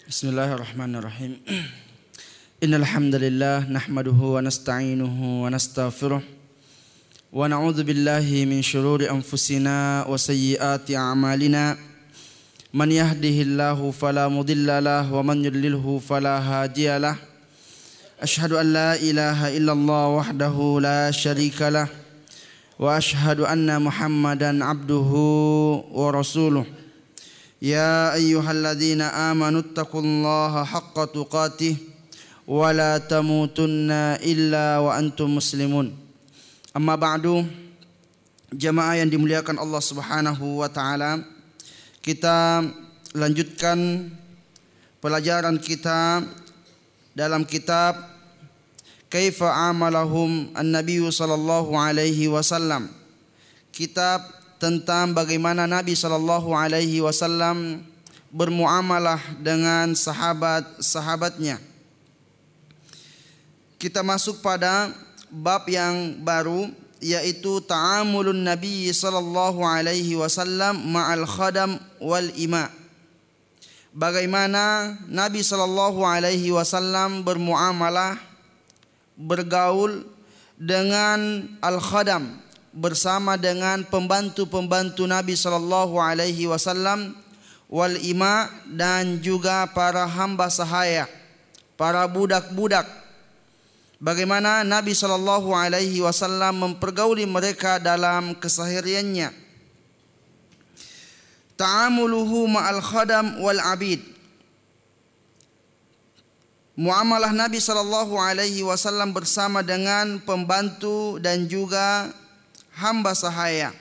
Bismillahirrahmanirrahim. Innal hamdalillah nahmaduhu wa nasta'inuhu wa nastaghfiruh wa na'udzu billahi min shururi anfusina wa sayyiati a'malina. Man yahdihillahu fala mudilla lahu wa man yudlilhu fala hadiyalah. Ashhadu an la ilaha illallah wahdahu la syarika lah wa ashhadu anna Muhammadan abduhu wa rasuluh. Ya ayyuhalladzina amanu taqullaha haqqa tuqatih wa la tamutunna illa wa antum muslimun. Amma ba'du, jamaah yang dimuliakan Allah Subhanahu wa taala, kita lanjutkan pelajaran kita dalam kitab Kaifa amalahum an-nabiy sallallahu alaihi wasallam. Kitab tentang bagaimana Nabi sallallahu alaihi wasallam bermuamalah dengan sahabat-sahabatnya. Kita masuk pada bab yang baru, yaitu ta'amulun Nabi sallallahu alaihi wasallam ma'al khadam wal ima. Bagaimana Nabi sallallahu alaihi wasallam bermuamalah, bergaul dengan al-khadam, bersama dengan pembantu-pembantu Nabi sallallahu alaihi wasallam, wal ima, dan juga para hamba sahaya, para budak-budak. Bagaimana Nabi sallallahu alaihi wasallam mempergauli mereka dalam kesehariannya. Ta'amuluhu ma'al khadam wal abid. Muamalah Nabi sallallahu alaihi wasallam bersama dengan pembantu dan juga hamba sahaya.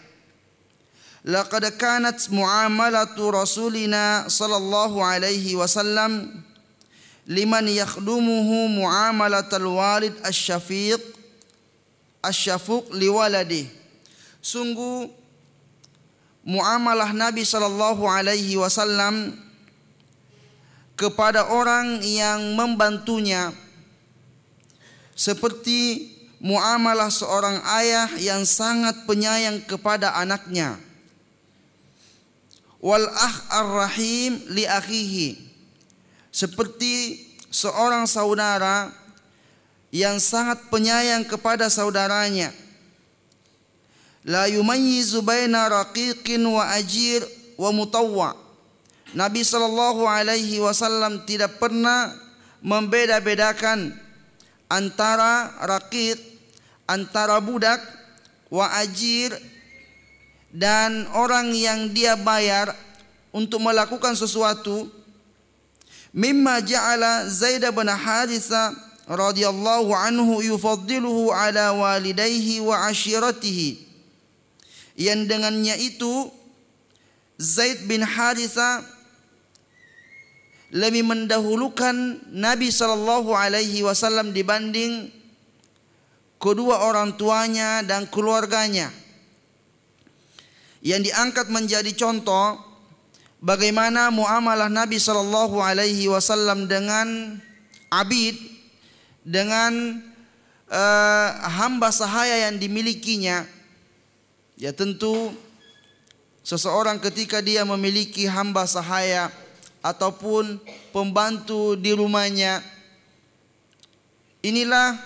Laqad kanat muamalatu rasulina sallallahu alaihi wasallam liman yakhdumuhu muamalatal walid asy-syafiq liwaladi. Sungguh muamalah Nabi sallallahu alaihi wasallam kepada orang yang membantunya seperti muamalah seorang ayah yang sangat penyayang kepada anaknya. Wal akh ar-rahim li akhihi, seperti seorang saudara yang sangat penyayang kepada saudaranya. La yumayyizu baina raqiqin wa ajir wa mutawwa. Nabi sallallahu alaihi wasallam tidak pernah membeda-bedakan antara raqiq, antara budak, wa ajir, dan orang yang dia bayar untuk melakukan sesuatu. Mimma ja'ala Zaid bin Haritha radhiyallahu anhu yufaddiluhu ala walidayhi wa ashiratihi. Yang dengannya itu Zaid bin Haritha lebih mendahulukan Nabi sallallahu alaihi wasallam dibanding kedua orang tuanya dan keluarganya. Yang diangkat menjadi contoh bagaimana muamalah Nabi sallallahu alaihi wasallam dengan abid, dengan hamba sahaya yang dimilikinya. Ya tentu seseorang ketika dia memiliki hamba sahaya ataupun pembantu di rumahnya, inilah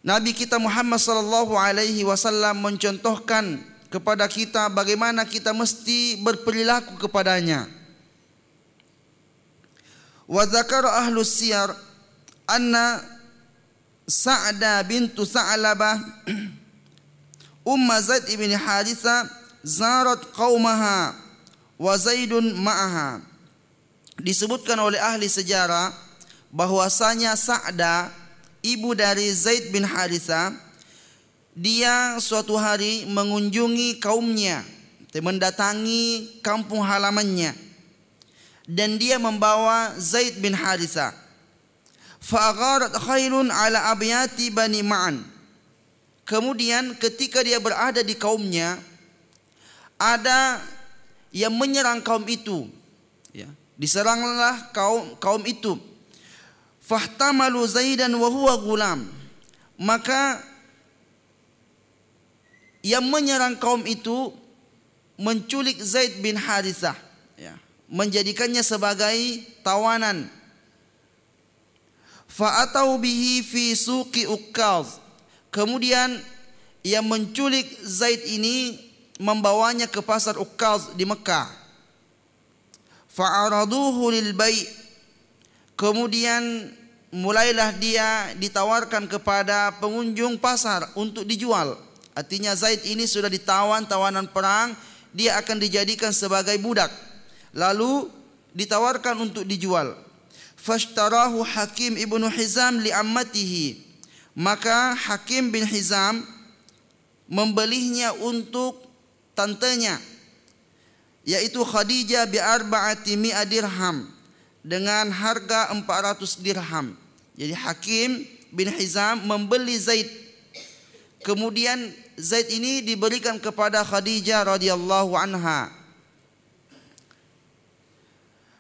Nabi kita Muhammad sallallahu alaihi wasallam mencontohkan kepada kita bagaimana kita mesti berperilaku kepadanya. Wa dzakara ahlus siyar anna Sa'da bintu Sa'labah Umma Zaid ibn Haritha zarat qaumaha wa Zaidun ma'aha. Disebutkan oleh ahli sejarah bahwasanya Sa'da, ibu dari Zaid bin Haritha, dia suatu hari mengunjungi kaumnya, mendatangi kampung halamannya, dan dia membawa Zaid bin Haritha. Fa'agharat khairun ala abyati bani Ma'an. Kemudian ketika dia berada di kaumnya, ada yang menyerang kaum itu, ya, diseranglah kaum itu. Fahtamalu Zaidan wa huwa gulam. Maka yang menyerang kaum itu menculik Zaid bin Harithah, ya, menjadikannya sebagai tawanan. Fa'atau bihi fi suqi Ukkaz. Kemudian ia menculik Zaid ini, membawanya ke pasar Ukkaz di Mekah. Fa'araduhu lil bai'. Kemudian mulailah dia ditawarkan kepada pengunjung pasar untuk dijual. Artinya Zaid ini sudah ditawan tawanan perang, dia akan dijadikan sebagai budak, lalu ditawarkan untuk dijual. Fashtarahu Hakim ibnu Hizam li ammatihi. Maka Hakim bin Hizam membelinya untuk tantenya, yaitu Khadijah bi arba'ati mi'a dirham, dengan harga 400 dirham. Jadi Hakim bin Hizam membeli Zaid. Kemudian Zaid ini diberikan kepada Khadijah radhiyallahu anha.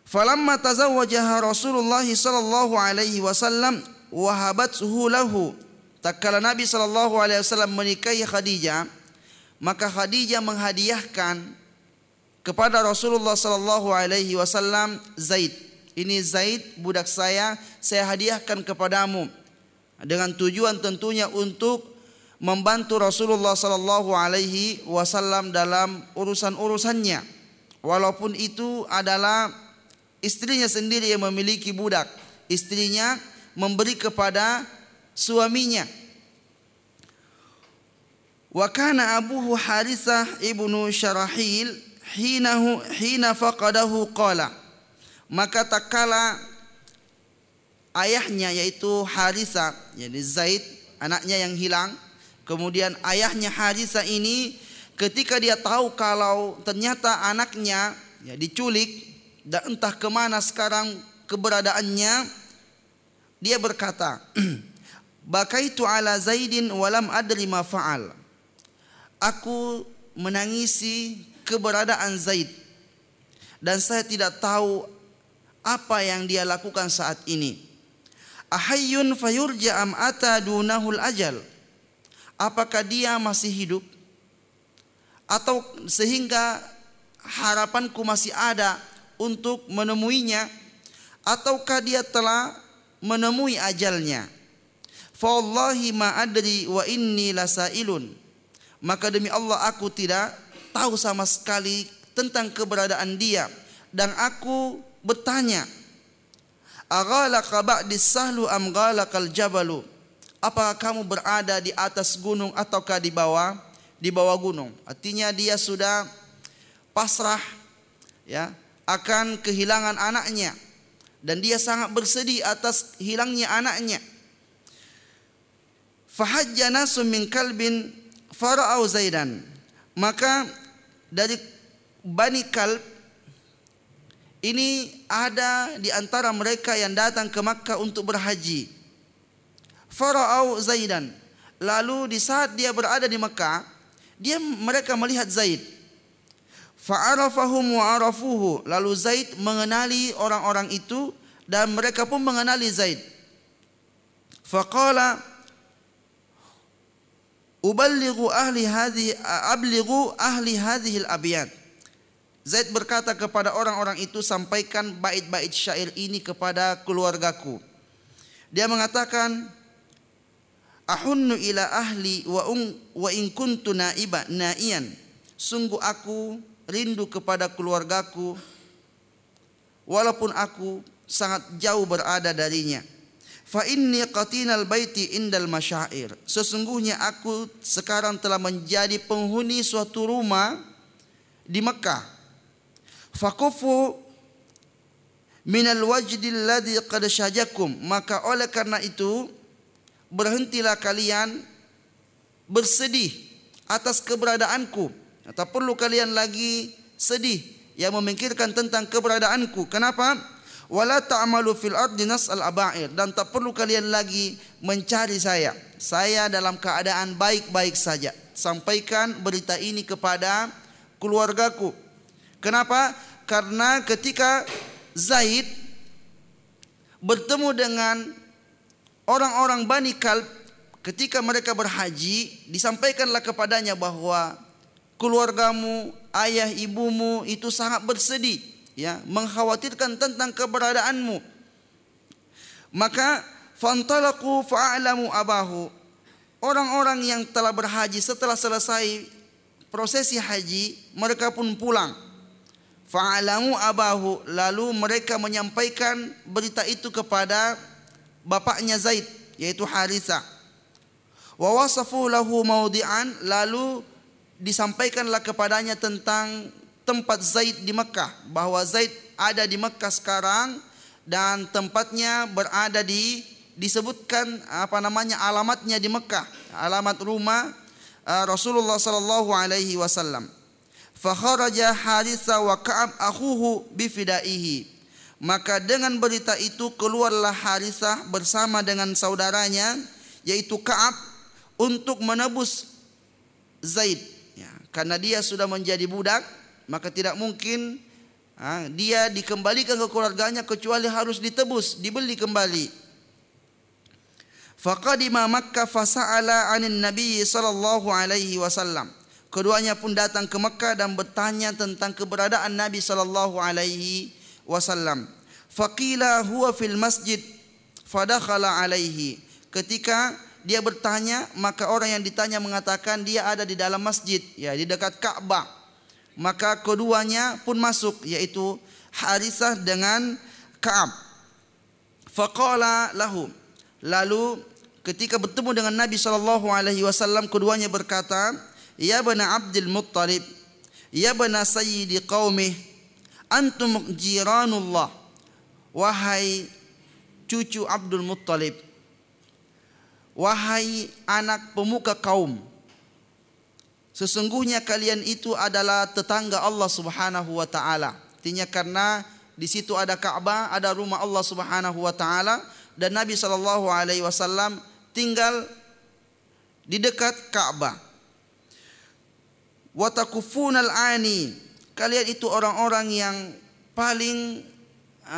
Falamma tazawwajaha Rasulullah sallallahu alaihi wasallam wahabathu lahu. Tatkala Nabi sallallahu alaihi wasallam menikahi Khadijah, maka Khadijah menghadiahkan kepada Rasulullah sallallahu alaihi wasallam Zaid. Ini Zaid budak saya hadiahkan kepadamu, dengan tujuan tentunya untuk membantu Rasulullah sallallahu alaihi wasallam dalam urusan-urusannya. Walaupun itu adalah istrinya sendiri yang memiliki budak, istrinya memberi kepada suaminya. Wa kana abuhu Harithah ibnu Syarahil hina faqadahu qala. Maka tatkala ayahnya yaitu Harithah, jadi Zaid anaknya yang hilang, kemudian ayahnya Harithah ini ketika dia tahu kalau ternyata anaknya diculik dan entah kemana sekarang keberadaannya, dia berkata, bakaitu ala Zaidin walam adri ma fa'al. Aku menangisi keberadaan Zaid dan saya tidak tahu apa yang dia lakukan saat ini. Ahayyun fayurja am ata dunahul ajal. Apakah dia masih hidup atau sehingga harapanku masih ada untuk menemuinya, ataukah dia telah menemui ajalnya? Fa wallahi ma adri wa inni lasailun. Maka demi Allah aku tidak tahu sama sekali tentang keberadaan dia, dan aku bertanya, aghalaka ba'di sahlu am ghalakal jabalu. Apakah kamu berada di atas gunung ataukah di bawah gunung? Artinya dia sudah pasrah ya akan kehilangan anaknya, dan dia sangat bersedih atas hilangnya anaknya. Fahajja nasu min kalbin fara'au Zaidan. Maka dari Bani Kalb ini ada di antara mereka yang datang ke Makkah untuk berhaji. Fara'au Zaidan. Lalu di saat dia berada di Makkah, mereka melihat Zaid. Fa'arafahum wa arafuhu. Lalu Zaid mengenali orang-orang itu dan mereka pun mengenali Zaid. Faqala ablighu ahli hadhihi al-abyad. Zaid berkata kepada orang-orang itu, sampaikan bait-bait syair ini kepada keluargaku. Dia mengatakan, ahunnu ila ahli wa in kuntu na'iyan. Sungguh aku rindu kepada keluargaku walaupun aku sangat jauh berada darinya. Fa inni qatinal baiti indal masyair. Sesungguhnya aku sekarang telah menjadi penghuni suatu rumah di Mekah. Fakufu minal wajdil ladzi qad syajakum. Maka oleh karena itu berhentilah kalian bersedih atas keberadaanku. Tak perlu kalian lagi sedih yang memikirkan tentang keberadaanku. Kenapa? Wala ta'malu fil ardi nas'al aba'ir. Dan tak perlu kalian lagi mencari saya. Saya dalam keadaan baik-baik saja. Sampaikan berita ini kepada keluargaku. Kenapa? Karena ketika Zaid bertemu dengan orang-orang Bani Kalb, ketika mereka berhaji, disampaikanlah kepadanya bahwa keluargamu, ayah ibumu itu sangat bersedih ya mengkhawatirkan tentang keberadaanmu. Maka fantalaqu fa'alamu abahu. Orang-orang yang telah berhaji setelah selesai prosesi haji, mereka pun pulang. Fa'alamu abahu, lalu mereka menyampaikan berita itu kepada bapaknya Zaid, yaitu Harithah. Wa wasafu lahu maudi'an, lalu disampaikanlah kepadanya tentang tempat Zaid di Mekah, bahwa Zaid ada di Mekah sekarang dan tempatnya berada disebutkan alamatnya di Mekah, alamat rumah Rasulullah sallallahu alaihi wasallam. Fa kharaja Harithah wa Ka'ab akhuhu bifidaihi. Maka dengan berita itu keluarlah Harithah bersama dengan saudaranya yaitu Ka'ab untuk menebus Zaid, ya, karena dia sudah menjadi budak, maka tidak mungkin dia dikembalikan ke keluarganya kecuali harus ditebus, dibeli kembali. Faqadima Makkah fasa'ala 'anin Nabi sallallahu alaihi wasallam. Keduanya pun datang ke Mekah dan bertanya tentang keberadaan Nabi sallallahu alaihi wasallam. Faqila huwa fil masjid fadakhala alaihi. Ketika dia bertanya, maka orang yang ditanya mengatakan dia ada di dalam masjid, ya, di dekat Ka'bah. Maka keduanya pun masuk, yaitu Harithah dengan Ka'ab. Faqala lahu. Lalu ketika bertemu dengan Nabi SAW, keduanya berkata, Ya bana Abdul Muttalib, Ya bana sayyidi qaumih, antum jiranullah. Wahai cucu Abdul Muttalib, wahai anak pemuka kaum, sesungguhnya kalian itu adalah tetangga Allah Subhanahu wa taala. Artinya karena di situ ada Ka'bah, ada rumah Allah Subhanahu wa taala, dan Nabi sallallahu alaihi wasallam tinggal di dekat Ka'bah. Wa takufunal ani, kalian itu orang-orang yang paling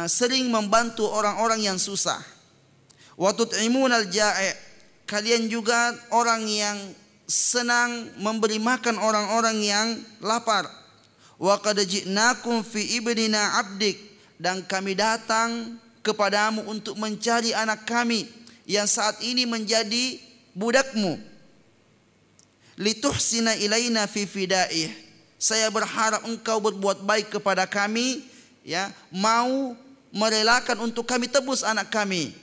sering membantu orang-orang yang susah. Wa tut'imunal ja'i', kalian juga orang yang senang memberi makan orang-orang yang lapar. Wa qad ji'nakum fi ibnina 'abdik, dan kami datang kepadamu untuk mencari anak kami yang saat ini menjadi budakmu. Lituhsina ilaina fi fidaih, saya berharap engkau berbuat baik kepada kami, ya, mau merelakan untuk kami tebus anak kami,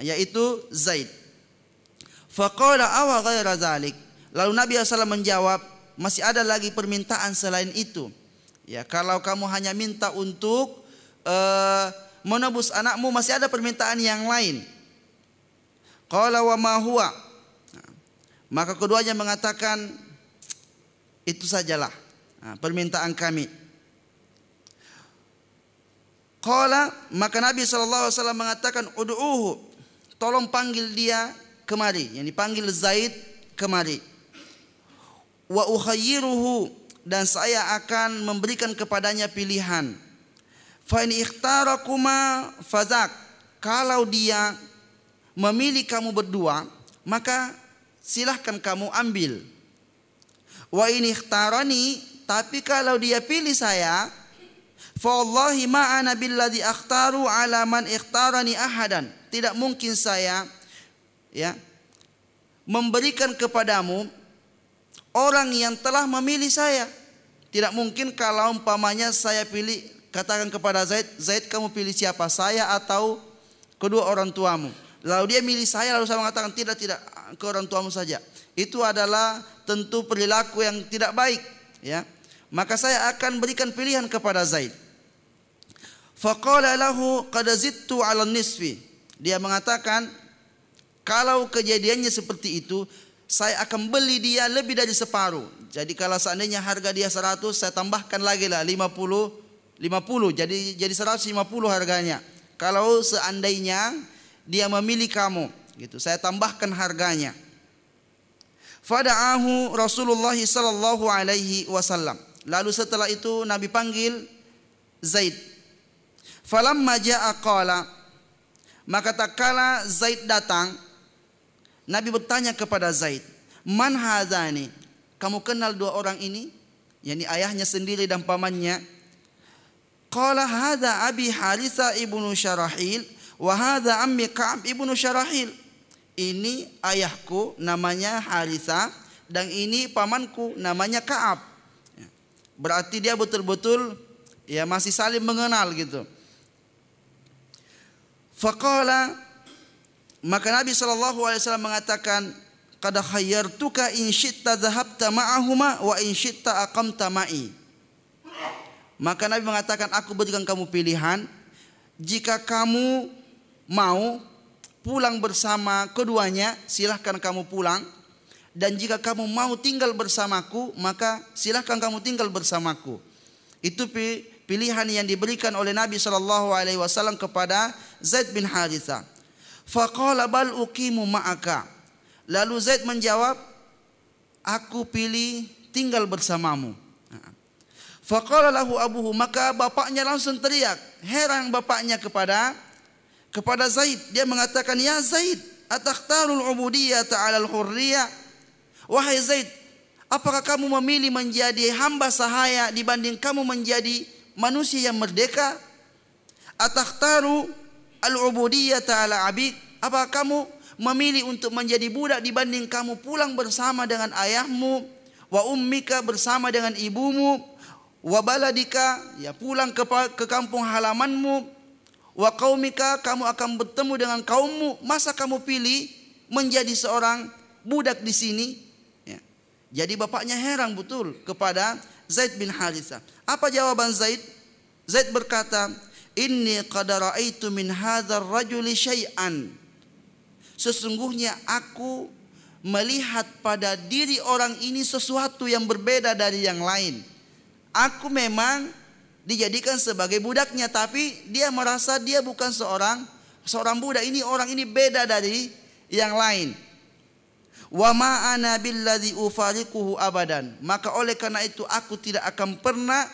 yaitu Zaid. Faqala awa ghaira zalik, lalu Nabi SAW menjawab, masih ada lagi permintaan selain itu, ya, kalau kamu hanya minta untuk menebus anakmu, masih ada permintaan yang lain. Qala wa ma huwa, maka keduanya mengatakan, itu sajalah permintaan kami. Qala, maka Nabi SAW mengatakan, ud'uhu, tolong panggil dia kemari, yang dipanggil Zaid kemari. Wa ukhayyiruhu, dan saya akan memberikan kepadanya pilihan. Fa in ikhtarakuma fazak, kalau dia memilih kamu berdua, maka silahkan kamu ambil. Wa in ikhtarani, tapi kalau dia pilih saya, fa wallahi ma ana billadzi akhtaru ala man ikhtarani ahadan, tidak mungkin saya, ya, memberikan kepadamu orang yang telah memilih saya. Tidak mungkin kalau umpamanya saya pilih, katakan kepada Zaid, Zaid kamu pilih siapa, saya atau kedua orang tuamu. Lalu dia milih saya, lalu saya mengatakan tidak, ke orang tuamu saja. Itu adalah tentu perilaku yang tidak baik, ya. Maka saya akan berikan pilihan kepada Zaid. Faqala lahu qad zidtu 'ala nisfi. Dia mengatakan, kalau kejadiannya seperti itu, saya akan beli dia lebih dari separuh. Jadi kalau seandainya harga dia 100, saya tambahkan lagi lah 50, jadi 150 harganya. Kalau seandainya dia memilih kamu, gitu, saya tambahkan harganya. Fada'ahu Rasulullah sallallahu alaihi wasallam. Lalu setelah itu Nabi panggil Zaid. Falamma ja'a qala, maka tatkala Zaid datang, Nabi bertanya kepada Zaid, man hadzani, kamu kenal dua orang ini? Yani ayahnya sendiri dan pamannya. Qala hadza abi Harithah ibnu Syarahil wa hadza ammi Ka'ab ibnu Syarahil. Ini ayahku namanya Harithah dan ini pamanku namanya Ka'ab. Berarti dia betul-betul ya masih saling mengenal gitu. Faqala, maka Nabi SAW mengatakan, qad khayyartuka in syi'ta dhahabta ma'ahuma wa in syi'ta aqamta ma'i. Maka Nabi mengatakan, aku berikan kamu pilihan, jika kamu mau pulang bersama keduanya, silahkan kamu pulang, dan jika kamu mau tinggal bersamaku, maka silahkan kamu tinggal bersamaku. Itu pilihan yang diberikan oleh Nabi SAW kepada Zaid bin Harithah. Faqala bal uqimu ma'aka. Lalu Zaid menjawab, aku pilih tinggal bersamamu. Faqala lahu abuhu, maka bapaknya langsung teriak. Heran bapaknya kepada Zaid. Dia mengatakan, ya Zaid, atakhtarul ubudiyata 'alal hurriyah? Wahai Zaid, apakah kamu memilih menjadi hamba sahaya dibanding kamu menjadi manusia yang merdeka? Atakhtaru al-ubudiyata 'ala abik? Apakah kamu memilih untuk menjadi budak dibanding kamu pulang bersama dengan ayahmu, wa ummika bersama dengan ibumu, wa baladika ya pulang ke kampung halamanmu, wa qaumika kamu akan bertemu dengan kaummu? Masa kamu pilih menjadi seorang budak di sini? Ya. Jadi bapaknya heran betul kepada Zaid bin Harithah. Apa jawaban Zaid? Zaid berkata, inni qad ra'aitu min hadzal rajuli syai'an. Sesungguhnya aku melihat pada diri orang ini sesuatu yang berbeda dari yang lain. Aku memang dijadikan sebagai budaknya, tapi dia merasa dia bukan seorang budak. Orang ini beda dari yang lain. Wa ma ana billadzi ufariquhu abadan. Maka oleh karena itu aku tidak akan pernah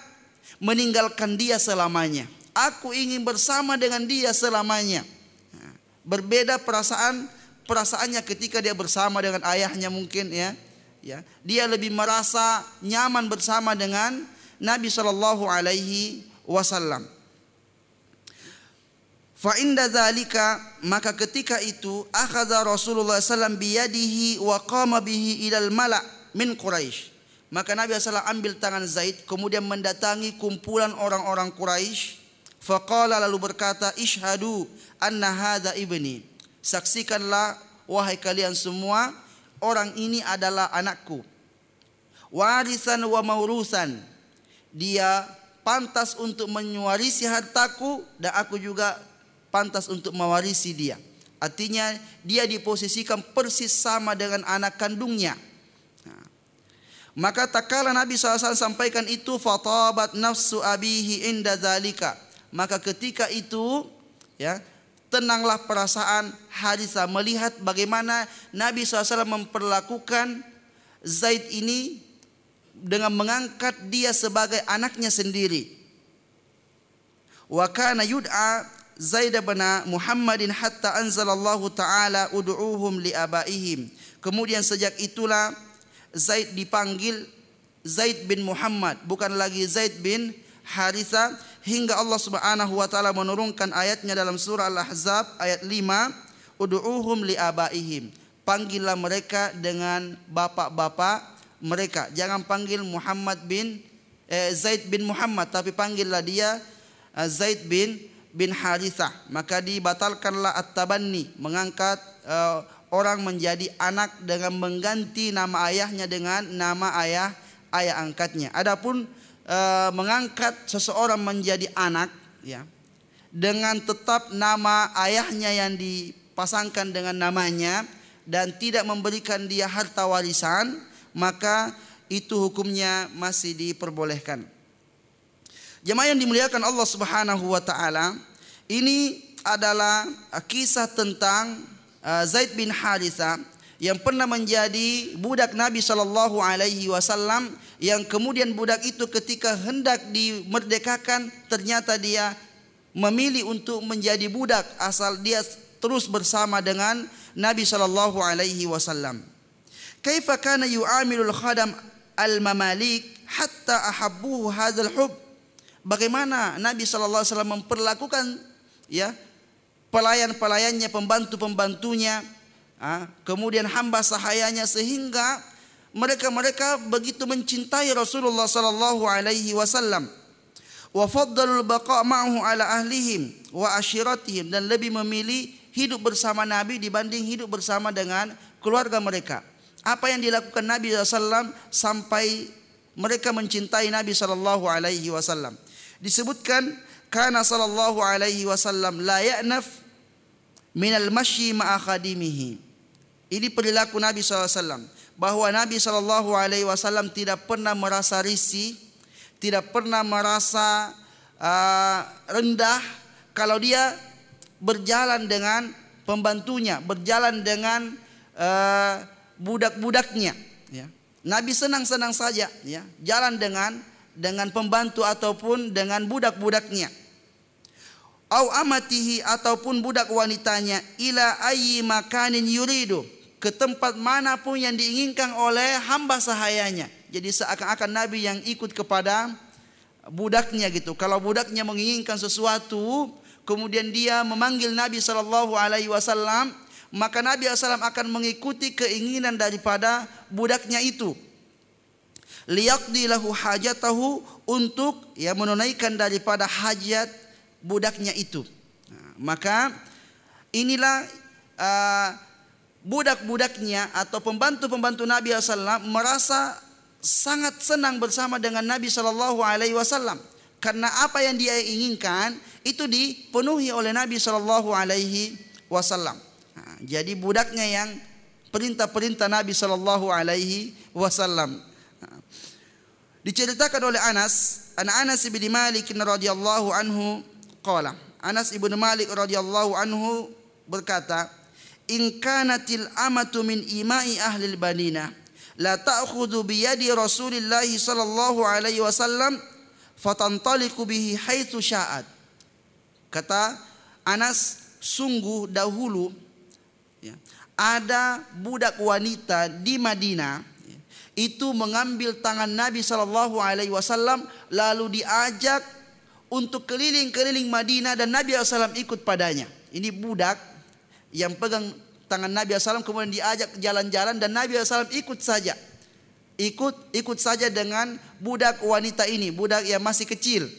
meninggalkan dia selamanya. Aku ingin bersama dengan dia selamanya. Berbeda perasaannya ketika dia bersama dengan ayahnya mungkin ya. Dia lebih merasa nyaman bersama dengan Nabi sallallahu alaihi wasallam. Fa inda dzalika, maka ketika itu akhadha Rasulullah sallallahu biyadihi wa qama bihi ilal mala' min Quraisy. Maka Nabi sallallahu ambil tangan Zaid kemudian mendatangi kumpulan orang-orang Quraisy. Faqala, lalu berkata, ishhadu anna hadza ibni. Saksikanlah wahai kalian semua, orang ini adalah anakku. Warisan wa maurusan. Dia pantas untuk mewarisi hartaku dan aku juga pantas untuk mewarisi dia. Artinya dia diposisikan persis sama dengan anak kandungnya. Maka tak kala Nabi SAW sampaikan itu, fatabat nafsu abihi inda dzalika. Maka ketika itu ya, tenanglah perasaan Harithah melihat bagaimana Nabi SAW memperlakukan Zaid ini dengan mengangkat dia sebagai anaknya sendiri. Wa kana yud'a Zaid bin Muhammadin hatta anzalallahu ta'ala ud'uhum li abaihim. Kemudian sejak itulah Zaid dipanggil Zaid bin Muhammad, bukan lagi Zaid bin Harithah, hingga Allah Subhanahu wa taala menurunkan ayatnya dalam surah Al-Ahzab ayat 5, ud'uhum li abaihim. Panggillah mereka dengan bapak-bapak mereka. Jangan panggil Zaid bin Muhammad, tapi panggillah dia Zaid bin Harithah. Maka dibatalkanlah at-tabanni, mengangkat orang menjadi anak dengan mengganti nama ayahnya dengan nama ayah angkatnya. Adapun mengangkat seseorang menjadi anak ya, dengan tetap nama ayahnya yang dipasangkan dengan namanya dan tidak memberikan dia harta warisan, maka itu hukumnya masih diperbolehkan. Jemaah yang dimuliakan Allah Subhanahu wa taala, ini adalah kisah tentang Zaid bin Harithah yang pernah menjadi budak Nabi sallallahu alaihi wasallam, yang kemudian budak itu ketika hendak dimerdekakan ternyata dia memilih untuk menjadi budak asal dia terus bersama dengan Nabi sallallahu alaihi wasallam. Kaifa kana yu'amilul khadam al-mamalik hatta ahabbuhu hadzal hub? bagaimana Nabi sallallahu alaihi wasallam memperlakukan ya pelayan-pelayannya, pembantu-pembantunya, kemudian hamba sahayanya, sehingga mereka begitu mencintai Rasulullah sallallahu alaihi wasallam. Wa faddalul baqa' ma'ahu ala ahlihim wa ashiratihim, dan lebih memilih hidup bersama Nabi dibanding hidup bersama dengan keluarga mereka. Apa yang dilakukan Nabi SAW sampai mereka mencintai Nabi sallallahu alaihi wasallam? Disebutkan kana sallallahu alaihi wasallam la ya'naf minal masyi ma'a khadimihi. Ini perilaku Nabi SAW, bahwa Nabi SAW tidak pernah merasa risih, tidak pernah merasa rendah kalau dia berjalan dengan pembantunya, berjalan dengan budak-budaknya. Ya. Nabi senang-senang saja, ya, jalan dengan pembantu ataupun dengan budak-budaknya. Au amatihi, ataupun budak wanitanya, ila ayyi makanin yuridu, ke tempat manapun yang diinginkan oleh hamba sahayanya. Jadi seakan-akan Nabi yang ikut kepada budaknya gitu. Kalau budaknya menginginkan sesuatu, kemudian dia memanggil Nabi sallallahu alaihi wasallam, maka Nabi SAW akan mengikuti keinginan daripada budaknya itu. Liyaqdi lahu hajatahu, untuk ya menunaikan daripada hajat budaknya itu. Maka inilah budak-budaknya atau pembantu-pembantu Nabi SAW merasa sangat senang bersama dengan Nabi Sallallahu Alaihi Wasallam, karena apa yang dia inginkan itu dipenuhi oleh Nabi Sallallahu Alaihi Wasallam. Jadi budaknya yang perintah-perintah Nabi Sallallahu Alaihi Wasallam. Diceritakan oleh Anas bin Malik radhiyallahu anhu qala, Anas ibn Malik radhiyallahu anhu berkata, in kanatil amatu min imai ahli al-Madinah la ta'khudhu bi yadi Rasulillah sallallahu alaihi wasallam fatantaliqu bihi haitsu sya'at. Kata Anas, sungguh dahulu ya, ada budak wanita di Madinah ya, itu mengambil tangan Nabi sallallahu alaihi wasallam lalu diajak untuk keliling-keliling Madinah dan Nabi SAW ikut padanya. Ini budak yang pegang tangan Nabi SAW kemudian diajak jalan-jalan dan Nabi SAW ikut saja. Ikut saja dengan budak wanita ini, budak yang masih kecil.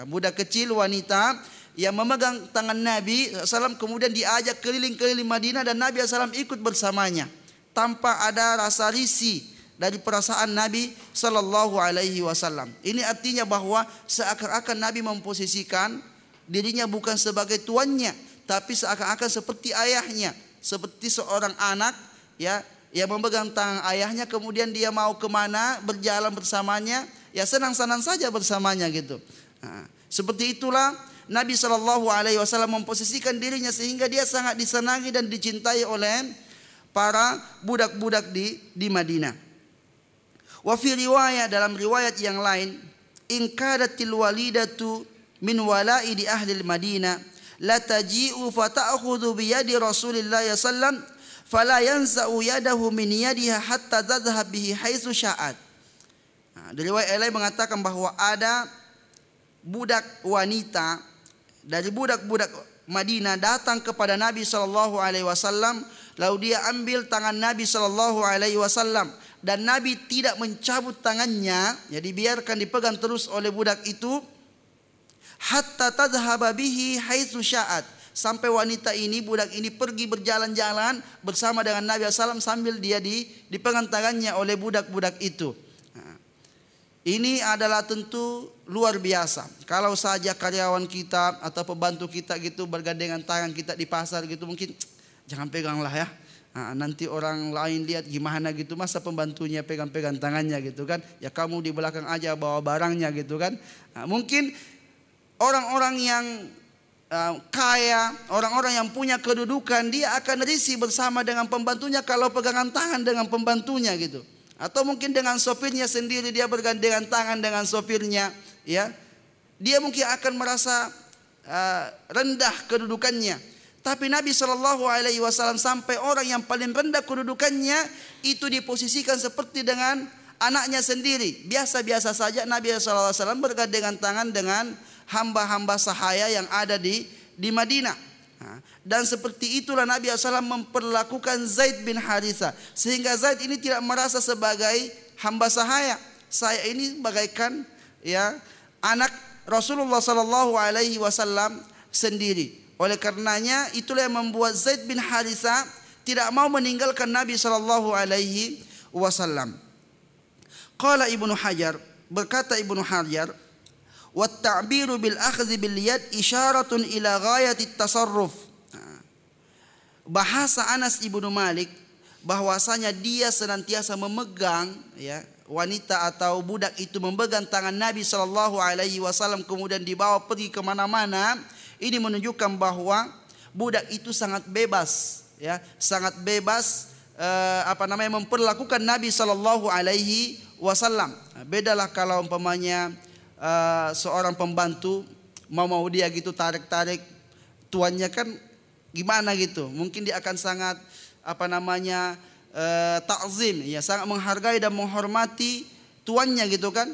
Budak kecil wanita yang memegang tangan Nabi SAW kemudian diajak keliling-keliling Madinah dan Nabi SAW ikut bersamanya. Tanpa ada rasa risih dari perasaan Nabi Sallallahu Alaihi Wasallam. Ini artinya bahwa seakan-akan Nabi memposisikan dirinya bukan sebagai tuannya, tapi seakan-akan seperti ayahnya, seperti seorang anak ya yang memegang tangan ayahnya, kemudian dia mau kemana berjalan bersamanya, ya senang-senang saja bersamanya gitu. Seperti itulah Nabi Sallallahu Alaihi Wasallam memposisikan dirinya sehingga dia sangat disenangi dan dicintai oleh para budak-budak di Madinah. Wa fi riwayat, dalam riwayat yang lain, in kadatil walidatu min walaidi ahli Madinah la taji'u fa ta'khudhu bi yadi Rasulillah sallam fala yanza'u yadahu min yadiha hatta tadhhab bihi haitsu sya'at. Dari riwayat lain mengatakan bahwa ada budak wanita dari budak-budak Madinah datang kepada Nabi sallallahu alaihi wasallam, lalu dia ambil tangan Nabi sallallahu alaihi wasallam dan Nabi tidak mencabut tangannya, ya dibiarkan dipegang terus oleh budak itu, hatta tadhhaba bihi haitsu sya'at, sampai wanita ini, budak ini pergi berjalan-jalan bersama dengan Nabi SAW sambil dia dipegang tangannya oleh budak-budak itu. Ini adalah tentu luar biasa. Kalau saja karyawan kita atau pembantu kita gitu bergandengan tangan kita di pasar gitu, mungkin jangan peganglah ya. Nanti orang lain lihat gimana gitu, masa pembantunya pegang-pegang tangannya gitu kan. Ya kamu di belakang aja bawa barangnya gitu kan. Mungkin orang-orang yang kaya, orang-orang yang punya kedudukan, dia akan risih bersama dengan pembantunya kalau pegangan tangan dengan pembantunya gitu. Atau mungkin dengan sopirnya sendiri, dia bergandengan tangan dengan sopirnya, ya. Dia mungkin akan merasa rendah kedudukannya. Tapi Nabi Shallallahu Alaihi Wasallam sampai orang yang paling rendah kedudukannya itu diposisikan seperti dengan anaknya sendiri. Biasa-biasa saja Nabi SAW bergandengan tangan dengan hamba-hamba sahaya yang ada di Madinah. Dan seperti itulah Nabi SAW memperlakukan Zaid bin Harithah, sehingga Zaid ini tidak merasa sebagai hamba sahaya. Saya ini bagaikan ya anak Rasulullah SAW sendiri. Oleh karenanya itulah yang membuat Zaid bin Harithah tidak mau meninggalkan Nabi SAW. Qala Ibnu Hajar, berkata Ibnu Hajar, wa ta'biru bil akhdhi bil yad isyaratun ila ghayati tasarruf. Bahasa Anas Ibnu Malik bahwasanya dia senantiasa memegang ya wanita atau budak itu memegang tangan Nabi SAW kemudian dibawa pergi kemana-mana. Ini menunjukkan bahwa budak itu sangat bebas ya, sangat bebas memperlakukan Nabi SAW. Bedalah kalau umpamanya seorang pembantu mau dia gitu tarik-tarik tuannya kan gimana gitu, mungkin dia akan sangat ta'zim ya, sangat menghargai dan menghormati tuannya gitu kan.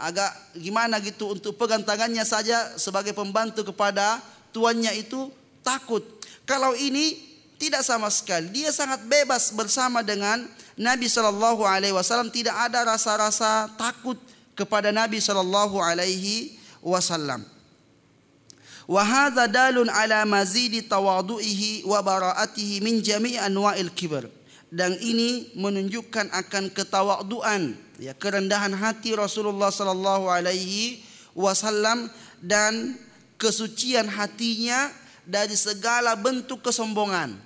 Agak gimana gitu untuk pegang tangannya saja sebagai pembantu kepada tuannya itu takut. Kalau ini tidak sama sekali, dia sangat bebas bersama dengan Nabi SAW, tidak ada rasa-rasa takut kepada Nabi SAW. Wa hadza dalun ala mazidi tawadu'ihi wa bara'atihi min jami' anwa'il kibr. Dan ini menunjukkan akan ketawaduan ya, kerendahan hati Rasulullah SAW dan kesucian hatinya dari segala bentuk kesombongan.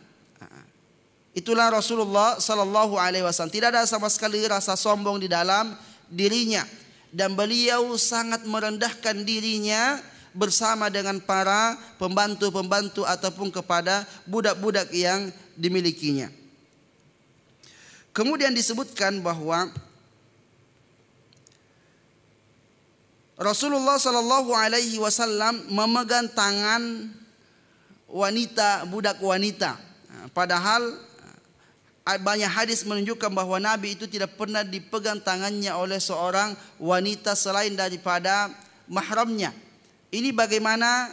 Itulah Rasulullah SAW. Tidak ada sama sekali rasa sombong di dalam dirinya, dan beliau sangat merendahkan dirinya bersama dengan para pembantu-pembantu ataupun kepada budak-budak yang dimilikinya. Kemudian disebutkan bahwa Rasulullah SAW memegang tangan wanita, budak wanita. Padahal banyak hadis menunjukkan bahwa Nabi itu tidak pernah dipegang tangannya oleh seorang wanita selain daripada mahramnya. Ini bagaimana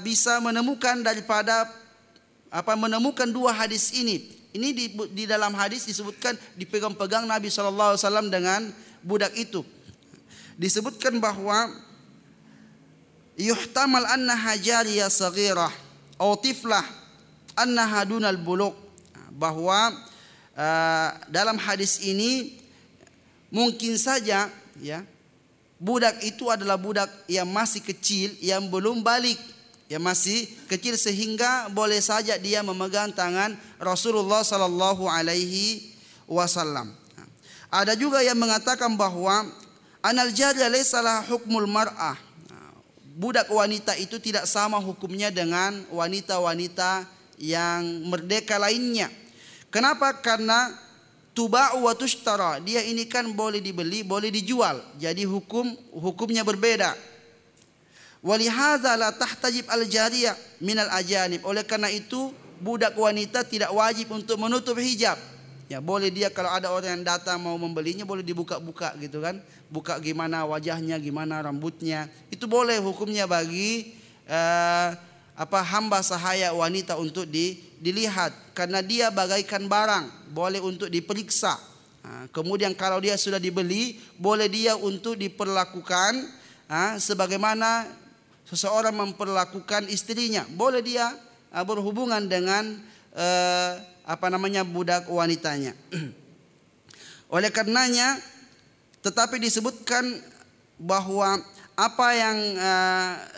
bisa menemukan menemukan dua hadis ini. Ini di dalam hadis disebutkan dipegang-pegang Nabi SAW dengan budak itu. Disebutkan bahwa yuhtamal annaha jariyah saghirah atau tiflah annaha dunal bulugh, bahwa dalam hadis ini mungkin saja ya budak itu adalah budak yang masih kecil, yang belum balik, yang masih kecil, sehingga boleh saja dia memegang tangan Rasulullah SAW. Ada juga yang mengatakan bahwa anal jariyah laysa laha hukmul mar'ah. Budak wanita itu tidak sama hukumnya dengan wanita-wanita yang merdeka lainnya. Kenapa? Karena tuba'u wa tushtara. Dia ini kan boleh dibeli, boleh dijual. Jadi hukumnya berbeda. Walihadza la tahtajib al-jariyah minal ajanib. Oleh karena itu budak wanita tidak wajib untuk menutup hijab. Ya, boleh dia kalau ada orang yang datang mau membelinya boleh dibuka-buka gitu kan. Buka gimana wajahnya, gimana rambutnya. Itu boleh hukumnya bagi hamba sahaya wanita untuk dilihat, karena dia bagaikan barang, boleh untuk diperiksa. Kemudian kalau dia sudah dibeli, boleh dia untuk diperlakukan sebagaimana seseorang memperlakukan istrinya. Boleh dia berhubungan dengan budak wanitanya. Oleh karenanya, tetapi disebutkan bahwa apa yang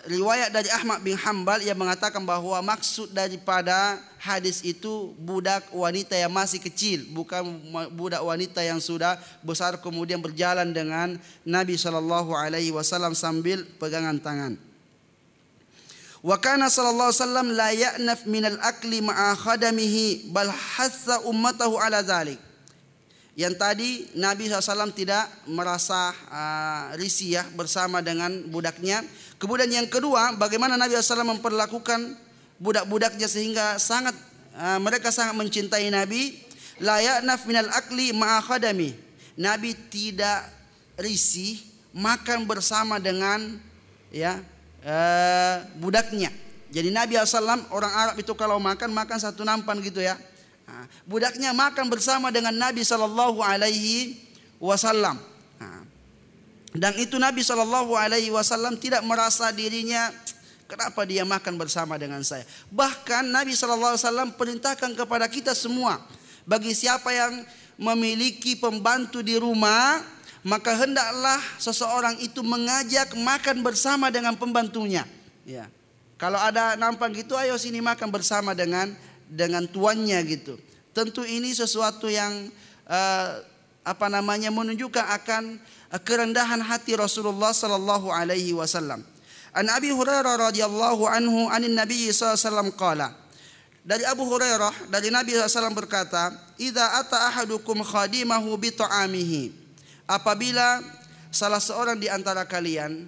riwayat dari Ahmad bin Hanbal yang mengatakan bahwa maksud daripada hadis itu budak wanita yang masih kecil, bukan budak wanita yang sudah besar kemudian berjalan dengan Nabi SAW sambil pegangan tangan. Wa kana sallallahu alaihi wasallam la ya'naf min al-akli ma'a khadamihi bal hatha ummatahu ala dzalik. Yang tadi Nabi SAW tidak merasa risih bersama dengan budaknya. Kemudian yang kedua, bagaimana Nabi SAW memperlakukan budak-budaknya sehingga mereka sangat mencintai Nabi. La ya'naf minal akli ma'a khadami. Nabi tidak risih makan bersama dengan budaknya. Jadi Nabi SAW, orang Arab itu kalau makan satu nampan gitu ya. Nah, budaknya makan bersama dengan Nabi SAW. Dan itu Nabi SAW tidak merasa dirinya, kenapa dia makan bersama dengan saya. Bahkan Nabi SAW perintahkan kepada kita semua, bagi siapa yang memiliki pembantu di rumah, maka hendaklah seseorang itu mengajak makan bersama dengan pembantunya. Ya. Kalau ada nampak gitu, ayo sini makan bersama dengan tuannya gitu. Tentu ini sesuatu yang menunjukkan akan kerendahan hati Rasulullah sallallahu alaihi wasallam. An Abi Hurairah radhiyallahu anhu anin Nabi sallallahu alaihi wasallam qala. Dari Abu Hurairah, dari Nabi SAW berkata, "Idza ata ahadukum khadimahu bi ta'amihi." Apabila salah seorang di antara kalian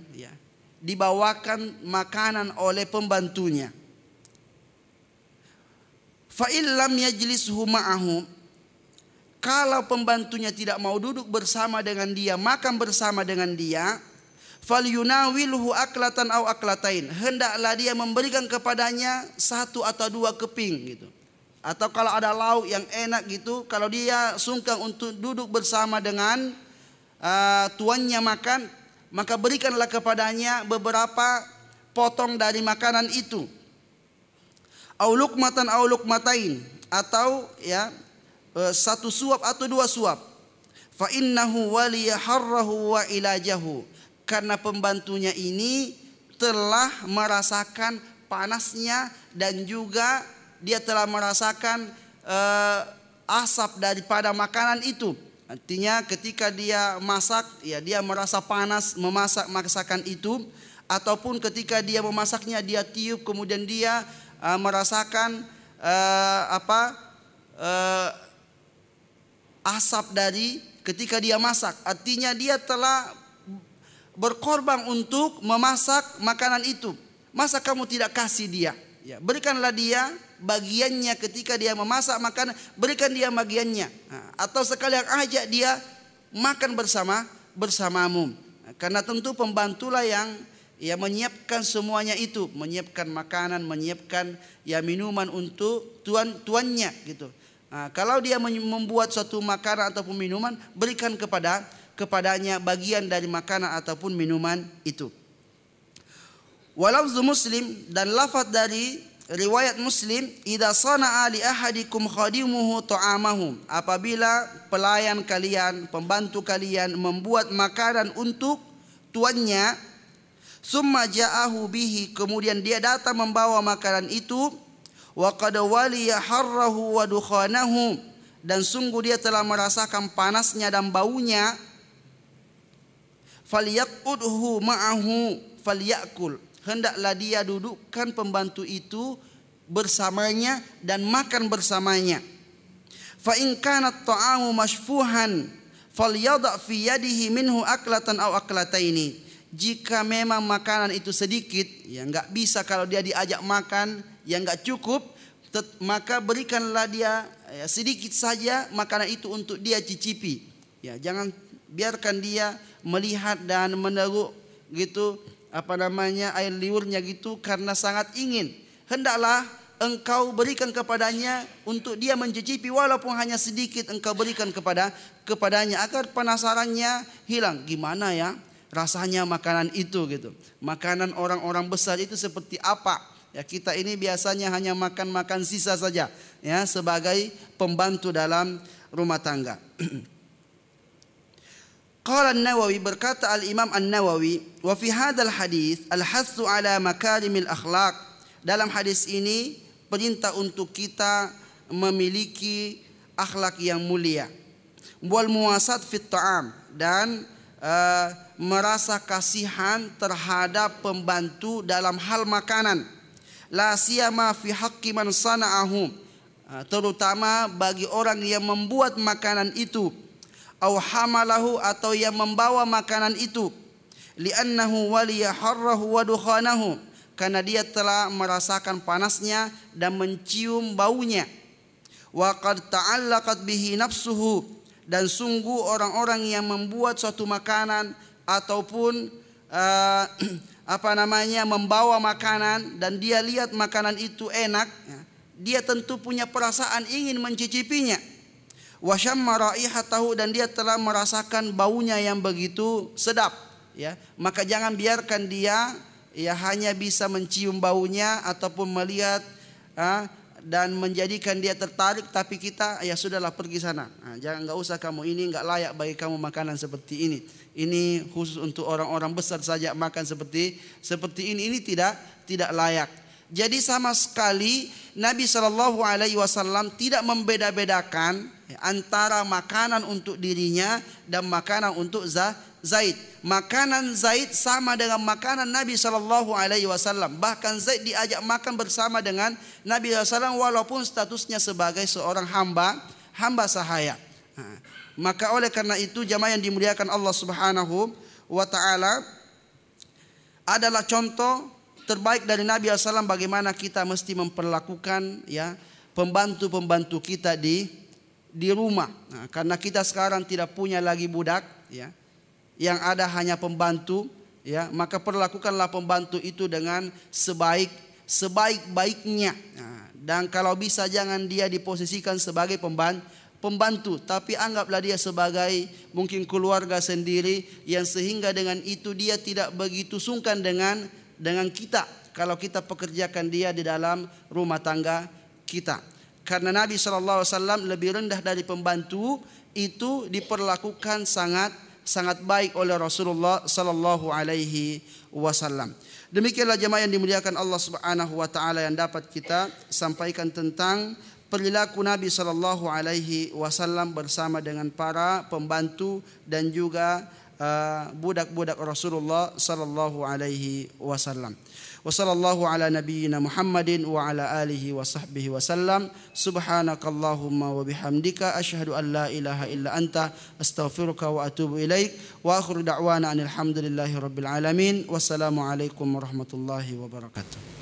dibawakan makanan oleh pembantunya. Fa illam yajlishu ma'ahu, kalau pembantunya tidak mau duduk bersama dengan dia, makan bersama dengan dia, falyunawilhu aklatan aw aklatain, hendaklah dia memberikan kepadanya satu atau dua keping gitu. Atau kalau ada lauk yang enak gitu, kalau dia sungkan untuk duduk bersama dengan tuannya makan, maka berikanlah kepadanya beberapa potong dari makanan itu. Aw luqmatan aw luqmatain, atau satu suap atau dua suap. Fa innahu waliyaharrahu wa ilajahu, karena pembantunya ini telah merasakan panasnya dan juga dia telah merasakan asap daripada makanan itu. Artinya ketika dia masak, dia merasa panas memasak masakan itu, ataupun ketika dia memasaknya dia tiup, kemudian dia merasakan asap dari ketika dia masak. Artinya dia telah berkorban untuk memasak makanan itu. Masa kamu tidak kasih dia? Berikanlah dia bagiannya ketika dia memasak makanan, berikan dia bagiannya. Atau sekalian ajak dia makan bersamamu. Karena tentu pembantulah yang menyiapkan semuanya itu, menyiapkan makanan, menyiapkan minuman untuk tuannya gitu. Kalau dia membuat suatu makanan ataupun minuman, berikan kepadanya bagian dari makanan ataupun minuman itu. Walafzu Muslim, dan lafaz dari riwayat Muslim, idza sana'a li ahadikum khadimuhu ta'amahu, apabila pelayan kalian, pembantu kalian membuat makanan untuk tuannya, summa ja'ahu bihi, kemudian dia datang membawa makanan itu, wa qad waliya harrahu wa dukhanahu, dan sungguh dia telah merasakan panasnya dan baunya, falyaqudhu ma'ahu falyakul, hendaklah dia dudukkan pembantu itu bersamanya dan makan bersamanya. Fa in kana at-ta'amu mashfuhan falyadha fi yadihi minhu aklatan aw aklataini, jika memang makanan itu sedikit, enggak bisa kalau dia diajak makan yang enggak cukup, maka berikanlah dia sedikit saja makanan itu untuk dia cicipi. Jangan biarkan dia melihat dan meneruk gitu air liurnya gitu karena sangat ingin. Hendaklah engkau berikan kepadanya untuk dia mencicipi, walaupun hanya sedikit engkau berikan kepadanya agar penasarannya hilang. Gimana ya rasanya makanan itu gitu. Makanan orang-orang besar itu seperti apa? Kita ini biasanya hanya makan sisa saja sebagai pembantu dalam rumah tangga. Qala An-Nawawi, berkata Al-Imam An-Nawawi, wa fi hadzal hadits al-hathu ala makarimil akhlaq, dalam hadis ini perintah untuk kita memiliki akhlak yang mulia, wal muwasat fit ta'am, dan merasa kasihan terhadap pembantu dalam hal makanan, la siyama fi haqqi man sana'ahu, terutama bagi orang yang membuat makanan itu, aw hamalahu, atau yang membawa makanan itu, li'annahu waliya harrahu wa dukhanahu, karena dia telah merasakan panasnya dan mencium baunya, wa qad ta'allaqat bihi nafsuhu, Dan sungguh orang-orang yang membuat suatu makanan ataupun membawa makanan dan dia lihat makanan itu enak, dia tentu punya perasaan ingin mencicipinya. Wa syamma raihatahu, dan dia telah merasakan baunya yang begitu sedap, ya. Maka jangan biarkan dia hanya bisa mencium baunya ataupun melihat dan menjadikan dia tertarik, tapi kita sudahlah pergi sana. Enggak usah kamu, ini enggak layak bagi kamu makanan seperti ini. Ini khusus untuk orang-orang besar saja makan seperti ini. Ini tidak layak. Jadi sama sekali Nabi SAW tidak membeda-bedakan antara makanan untuk dirinya dan makanan untuk Zaid. Makanan Zaid sama dengan makanan Nabi SAW. Bahkan Zaid diajak makan bersama dengan Nabi SAW walaupun statusnya sebagai seorang hamba sahaya. Maka oleh karena itu jamaah yang dimuliakan Allah Subhanahu wa taala, adalah contoh terbaik dari Nabi SAW bagaimana kita mesti memperlakukan pembantu-pembantu kita di rumah. Karena kita sekarang tidak punya lagi budak, yang ada hanya pembantu, maka perlakukanlah pembantu itu dengan sebaik-baiknya. Dan kalau bisa jangan dia diposisikan sebagai pembantu, tapi anggaplah dia sebagai mungkin keluarga sendiri, yang sehingga dengan itu dia tidak begitu sungkan dengan kita kalau kita pekerjakan dia di dalam rumah tangga kita. Karena Nabi SAW lebih rendah dari pembantu itu diperlakukan sangat baik oleh Rasulullah SAW. Demikianlah jemaah yang dimuliakan Allah Subhanahu wa taala yang dapat kita sampaikan tentang perilaku Nabi SAW bersama dengan para pembantu dan juga budak-budak Rasulullah SAW. Wa sallallahu ala nabiyyina Muhammadin wa ala alihi wa sahbihi wa sallam. Subhanakallahumma wa bihamdika asyhadu an la ilaha illa anta astaghfiruka wa atubu ilaik. Wa akhiru da'wana alhamdulillahi rabbil alamin. Wassalamu alaikum warahmatullahi wabarakatuh.